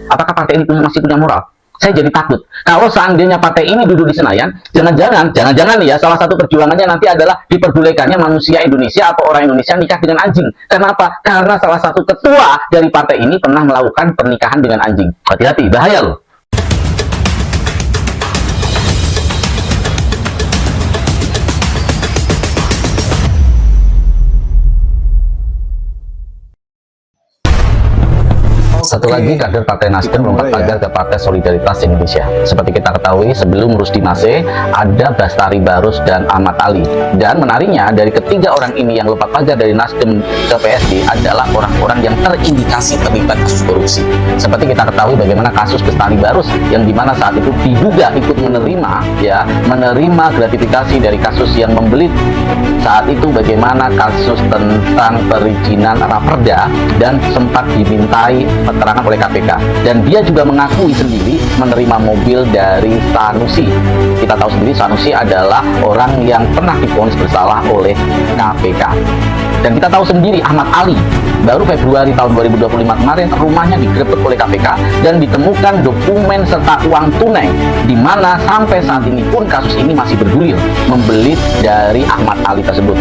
apakah partai ini masih punya moral? Saya jadi takut. Kalau seandainya partai ini duduk di Senayan, jangan-jangan ya, salah satu perjuangannya nanti adalah diperbolehkannya manusia Indonesia atau orang Indonesia nikah dengan anjing. Kenapa? Karena salah satu ketua dari partai ini pernah melakukan pernikahan dengan anjing. Hati-hati, bahaya loh. Satu lagi, kader Partai Nasdem melompat pagar ke Partai Solidaritas Indonesia. Seperti kita ketahui, sebelum Rusdi Masih, ada Bastari Barus dan Ahmad Ali. Dan menariknya, dari ketiga orang ini yang lompat pagar dari Nasdem ke PSD adalah orang-orang yang terindikasi terlibat kasus korupsi. Seperti kita ketahui bagaimana kasus Bastari Barus, yang dimana saat itu diduga ikut menerima gratifikasi dari kasus yang membelit. Saat itu bagaimana kasus tentang perizinan raperda dan sempat dimintai keterangan oleh KPK, dan dia juga mengakui sendiri menerima mobil dari Sanusi. Kita tahu sendiri Sanusi adalah orang yang pernah divonis bersalah oleh KPK. Dan kita tahu sendiri Ahmad Ali, baru Februari tahun 2025 kemarin rumahnya digerebek oleh KPK dan ditemukan dokumen serta uang tunai, di mana sampai saat ini pun kasus ini masih bergulir membelit dari Ahmad Ali tersebut.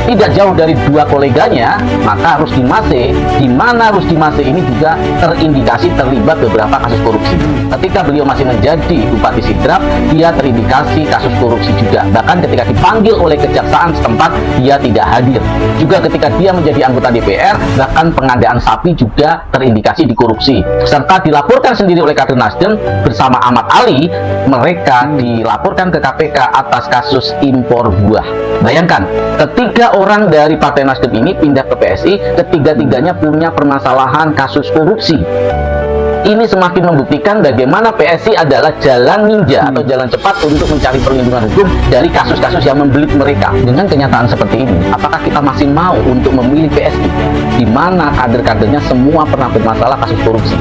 Tidak jauh dari dua koleganya, maka Rusdi Masih, di mana Rusdi Masih ini juga terindikasi terlibat beberapa kasus korupsi. Ketika beliau masih menjadi Bupati Sidrap, dia terindikasi kasus korupsi juga. Bahkan ketika dipanggil oleh kejaksaan setempat, dia tidak hadir. Juga ketika dia menjadi anggota DPR, bahkan pengadaan sapi juga terindikasi dikorupsi. Serta dilaporkan sendiri oleh kader Nasdem bersama Ahmad Ali, mereka dilaporkan ke KPK atas kasus impor buah. Bayangkan, ketiga orang dari Partai Nasdem ini pindah ke PSI, ketiga-tiganya punya permasalahan kasus korupsi. Ini semakin membuktikan bagaimana PSI adalah jalan ninja atau jalan cepat untuk mencari perlindungan hukum dari kasus-kasus yang membelit mereka. Dengan kenyataan seperti ini, apakah kita masih mau untuk memilih PSI, di mana kader-kadernya semua pernah bermasalah kasus korupsi?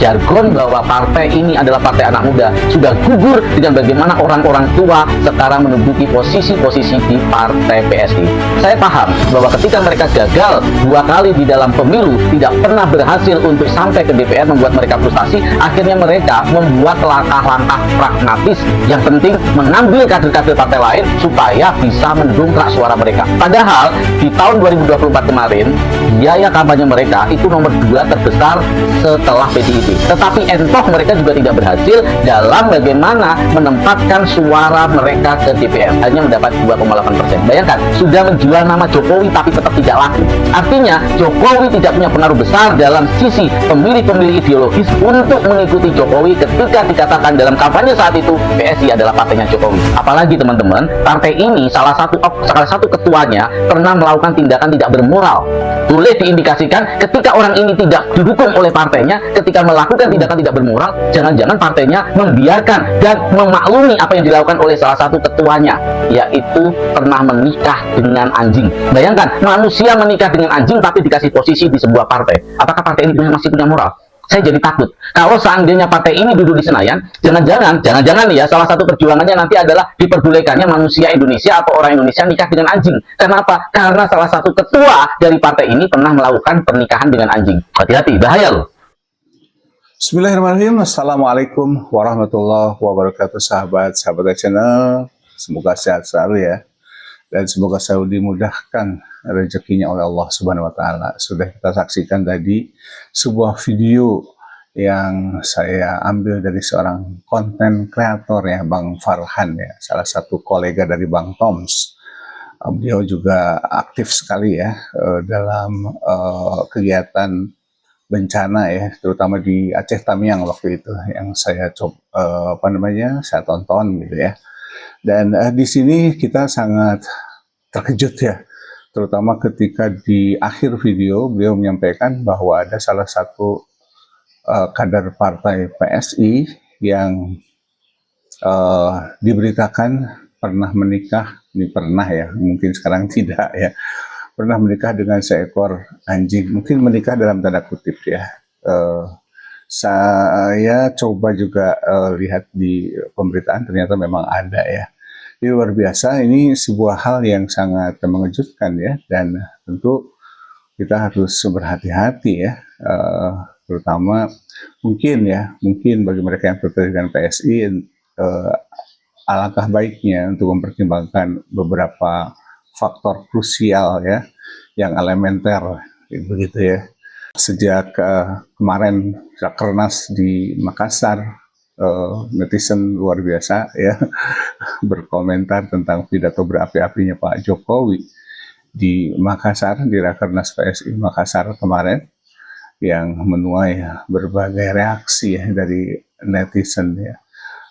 Jargon bahwa partai ini adalah partai anak muda sudah gugur dengan bagaimana orang-orang tua sekarang menduduki posisi-posisi di partai PSI. Saya paham bahwa ketika mereka gagal 2 kali di dalam pemilu, tidak pernah berhasil untuk sampai ke DPR, membuat mereka frustasi, akhirnya mereka membuat langkah-langkah pragmatis yang penting mengambil kader-kader partai lain supaya bisa mendongkrak suara mereka. Padahal di tahun 2024 kemarin, biaya kampanye mereka itu nomor 2 terbesar setelah PDIP. Tetapi entoh mereka juga tidak berhasil dalam bagaimana menempatkan suara mereka ke DPR, hanya mendapat 2,8%. Bayangkan, sudah menjual nama Jokowi tapi tetap tidak laku. Artinya Jokowi tidak punya pengaruh besar dalam sisi pemilih-pemilih ideologis untuk mengikuti Jokowi ketika dikatakan dalam kampanye saat itu PSI adalah partainya Jokowi. Apalagi teman-teman, partai ini salah satu ketuanya pernah melakukan tindakan tidak bermoral. Boleh diindikasikan ketika orang ini tidak didukung oleh partainya, ketika melakukan tindakan tidak bermoral, jangan-jangan partainya membiarkan dan memaklumi apa yang dilakukan oleh salah satu ketuanya, yaitu pernah menikah dengan anjing. Bayangkan, manusia menikah dengan anjing tapi dikasih posisi di sebuah partai. Apakah partai ini masih punya moral? Saya jadi takut. Kalau seandainya partai ini duduk di Senayan, jangan-jangan ya, salah satu perjuangannya nanti adalah diperbolehkannya manusia Indonesia atau orang Indonesia nikah dengan anjing. Kenapa? Karena salah satu ketua dari partai ini pernah melakukan pernikahan dengan anjing. Hati-hati, bahaya loh. Bismillahirrahmanirrahim. Assalamualaikum warahmatullahi wabarakatuh, sahabat channel. Semoga sehat selalu ya, dan semoga selalu dimudahkan rezekinya oleh Allah Subhanahu wa Ta'ala. Sudah kita saksikan tadi sebuah video yang saya ambil dari seorang konten kreator ya, Bang Farhan ya, salah satu kolega dari Bang Toms. Beliau juga aktif sekali ya dalam kegiatan bencana ya, terutama di Aceh Tamiang waktu itu yang saya saya tonton gitu ya. Dan di sini kita sangat terkejut ya, terutama ketika di akhir video beliau menyampaikan bahwa ada salah satu kader partai PSI yang diberitakan pernah menikah, ini pernah ya, mungkin sekarang tidak ya, pernah menikah dengan seekor anjing. Mungkin menikah dalam tanda kutip ya. Saya coba juga lihat di pemberitaan, ternyata memang ada ya. Ini luar biasa, ini sebuah hal yang sangat mengejutkan ya, dan tentu kita harus berhati-hati ya terutama mungkin bagi mereka yang tertarik dengan PSI, alangkah baiknya untuk mempertimbangkan beberapa faktor krusial ya, yang elementer begitu ya. Sejak kemarin Rakernas di Makassar, netizen luar biasa ya berkomentar tentang pidato berapi-apinya Pak Jokowi di Makassar, di Rakernas PSI Makassar kemarin, yang menuai berbagai reaksi ya dari netizen ya.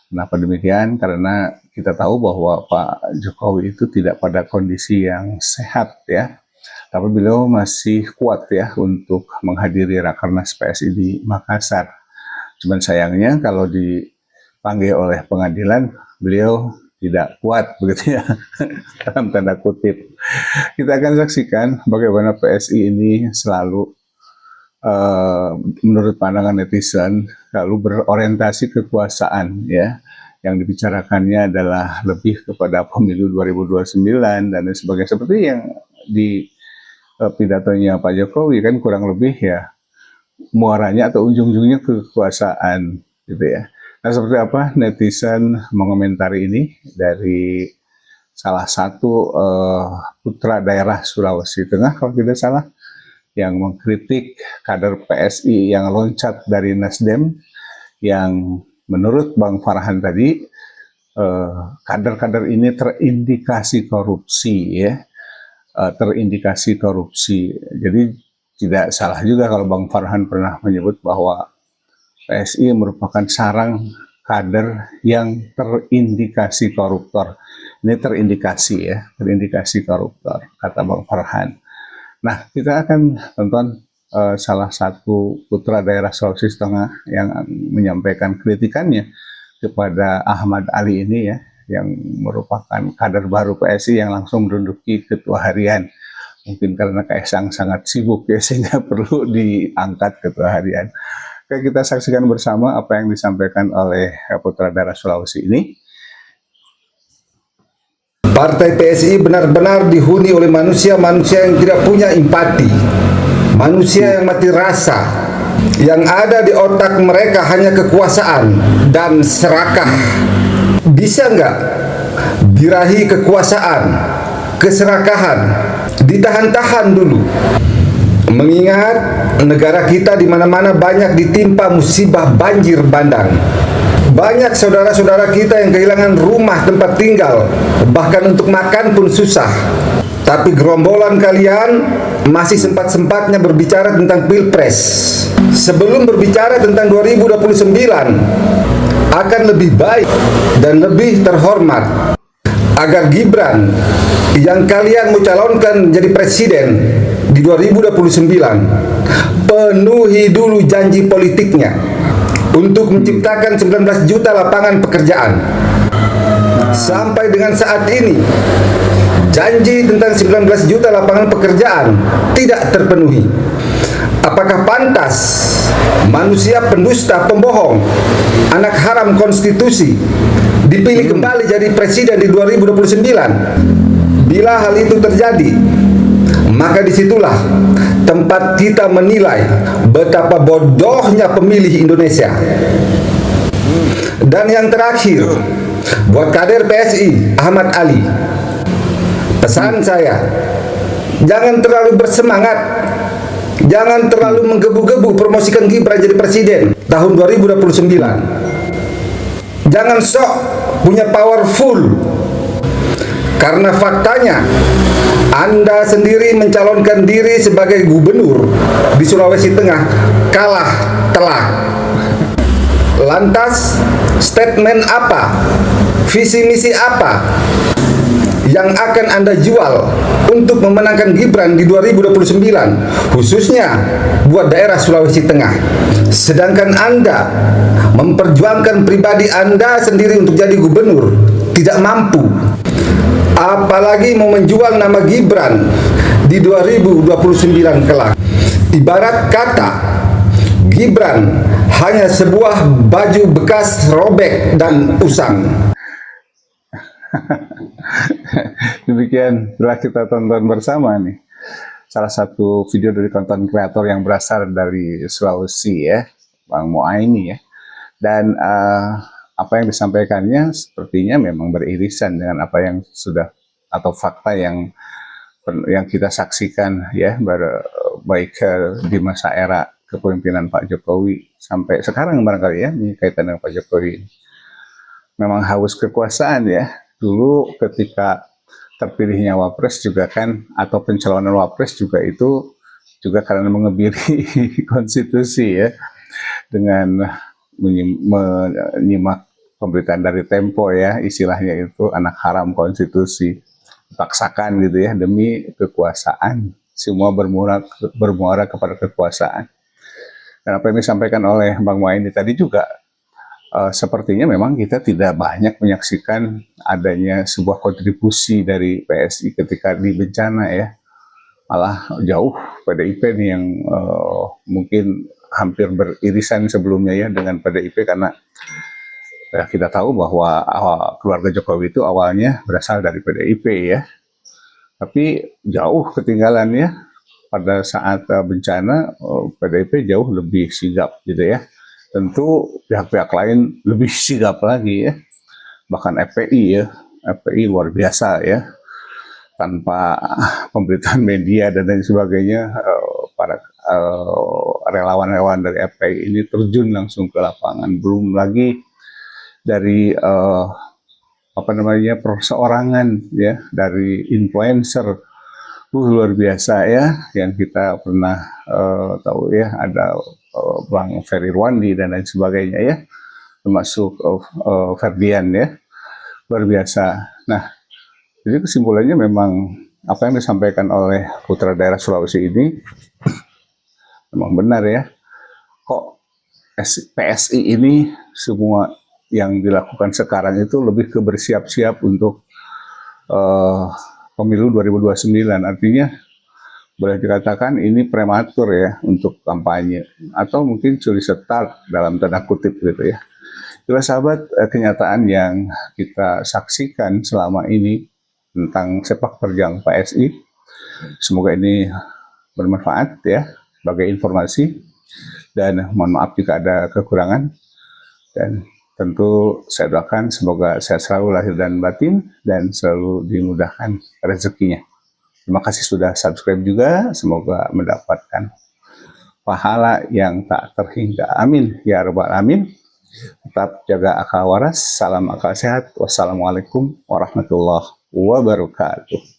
Kenapa demikian? Karena kita tahu bahwa Pak Jokowi itu tidak pada kondisi yang sehat ya, tapi beliau masih kuat ya untuk menghadiri Rakernas PSI di Makassar. Cuman sayangnya kalau dipanggil oleh pengadilan, beliau tidak kuat begitu ya, dalam tanda kutip. Kita akan saksikan bagaimana PSI ini selalu menurut pandangan netizen lalu berorientasi kekuasaan ya, yang dibicarakannya adalah lebih kepada pemilu 2029 dan lain sebagainya, seperti yang di pidatonya Pak Jokowi kan kurang lebih ya muaranya atau ujung-ujungnya kekuasaan gitu ya. Nah, seperti apa netizen mengomentari ini dari salah satu putra daerah Sulawesi Tengah kalau tidak salah, yang mengkritik kader PSI yang loncat dari Nasdem, yang menurut Bang Farhan tadi kader-kader ini terindikasi korupsi ya, terindikasi korupsi. Jadi tidak salah juga kalau Bang Farhan pernah menyebut bahwa PSI merupakan sarang kader yang terindikasi koruptor. Ini terindikasi ya, terindikasi koruptor, kata Bang Farhan. Nah, kita akan tonton salah satu putra daerah Sulawesi Tengah yang menyampaikan kritikannya kepada Ahmad Ali ini ya, yang merupakan kader baru PSI yang langsung menduduki ketua harian. Mungkin karena Kaisang sangat sibuk ya, sehingga perlu diangkat ketua harian. Oke, kita saksikan bersama apa yang disampaikan oleh putra daerah Sulawesi ini. Partai PSI benar-benar dihuni oleh manusia-manusia yang tidak punya empati, manusia yang mati rasa, yang ada di otak mereka hanya kekuasaan dan serakah. Bisa nggak birahi kekuasaan, keserakahan, ditahan-tahan dulu? Mengingat negara kita di mana-mana banyak ditimpa musibah banjir bandang. Banyak saudara-saudara kita yang kehilangan rumah tempat tinggal, bahkan untuk makan pun susah. Tapi gerombolan kalian masih sempat-sempatnya berbicara tentang Pilpres. Sebelum berbicara tentang 2029, akan lebih baik dan lebih terhormat agar Gibran yang kalian mau calonkan jadi presiden di 2029 penuhi dulu janji politiknya untuk menciptakan 19 juta lapangan pekerjaan. Sampai dengan saat ini janji tentang 19 juta lapangan pekerjaan tidak terpenuhi. Apakah pantas manusia pendusta, pembohong, anak haram konstitusi dipilih kembali jadi presiden di 2029? Bila hal itu terjadi, maka disitulah tempat kita menilai betapa bodohnya pemilih Indonesia. Dan yang terakhir, buat kader PSI Ahmad Ali, pesan saya, jangan terlalu bersemangat, jangan terlalu menggebu-gebu promosikan Gibran jadi presiden tahun 2029. Jangan sok punya powerful, karena faktanya Anda sendiri mencalonkan diri sebagai gubernur di Sulawesi Tengah kalah telak. Lantas statement apa, visi misi apa yang akan Anda jual untuk memenangkan Gibran di 2029, khususnya buat daerah Sulawesi Tengah? Sedangkan Anda memperjuangkan pribadi Anda sendiri untuk jadi gubernur tidak mampu, apalagi mau menjual nama Gibran di 2029 kelak. Ibarat kata, Gibran hanya sebuah baju bekas robek dan usang. Demikian telah kita tonton bersama nih salah satu video dari konten kreator yang berasal dari Sulawesi ya, Bang Muaini ya. Dan apa yang disampaikannya sepertinya memang beririsan dengan apa yang sudah atau fakta yang kita saksikan ya, baik di masa era kepemimpinan Pak Jokowi sampai sekarang barangkali ya, ini kaitan dengan Pak Jokowi. Memang haus kekuasaan ya. Dulu ketika terpilihnya Wapres juga kan, atau pencalonan Wapres juga itu juga karena mengebiri konstitusi ya, dengan menyimak pemberitaan dari Tempo ya, istilahnya itu anak haram konstitusi, dipaksakan gitu ya demi kekuasaan, semua bermuara kepada kekuasaan. Dan apa yang disampaikan oleh Bang Muaini tadi juga sepertinya memang kita tidak banyak menyaksikan adanya sebuah kontribusi dari PSI ketika di bencana ya. Malah jauh PDIP nih yang mungkin hampir beririsan sebelumnya ya dengan PDIP, karena ya, kita tahu bahwa keluarga Jokowi itu awalnya berasal dari PDIP ya. Tapi jauh ketinggalan ya, pada saat bencana PDIP jauh lebih sigap gitu ya. Tentu pihak-pihak lain lebih sigap lagi ya, bahkan FPI ya, FPI luar biasa ya, tanpa pemberitaan media dan lain sebagainya, para relawan-relawan dari FPI ini terjun langsung ke lapangan. Belum lagi dari apa namanya, perseorangan ya, dari influencer luar biasa ya, yang kita pernah tahu ya, ada Bang Ferry Rwandi dan lain sebagainya ya, termasuk Ferdian ya, luar biasa. Nah, jadi kesimpulannya memang apa yang disampaikan oleh putra daerah Sulawesi ini memang benar ya. Kok PSI ini semua yang dilakukan sekarang itu lebih ke bersiap-siap untuk pemilu 2029, artinya boleh dikatakan ini prematur ya untuk kampanye, atau mungkin curi start dalam tanda kutip gitu ya. Itulah sahabat kenyataan yang kita saksikan selama ini tentang sepak terjang PSI. Semoga ini bermanfaat ya sebagai informasi, dan mohon maaf jika ada kekurangan, dan tentu saya doakan semoga sehat selalu lahir dan batin dan selalu dimudahkan rezekinya. Terima kasih sudah subscribe juga, semoga mendapatkan pahala yang tak terhingga. Amin ya rabbal alamin. Tetap jaga akal waras, salam akal sehat. Wassalamualaikum warahmatullahi wabarakatuh.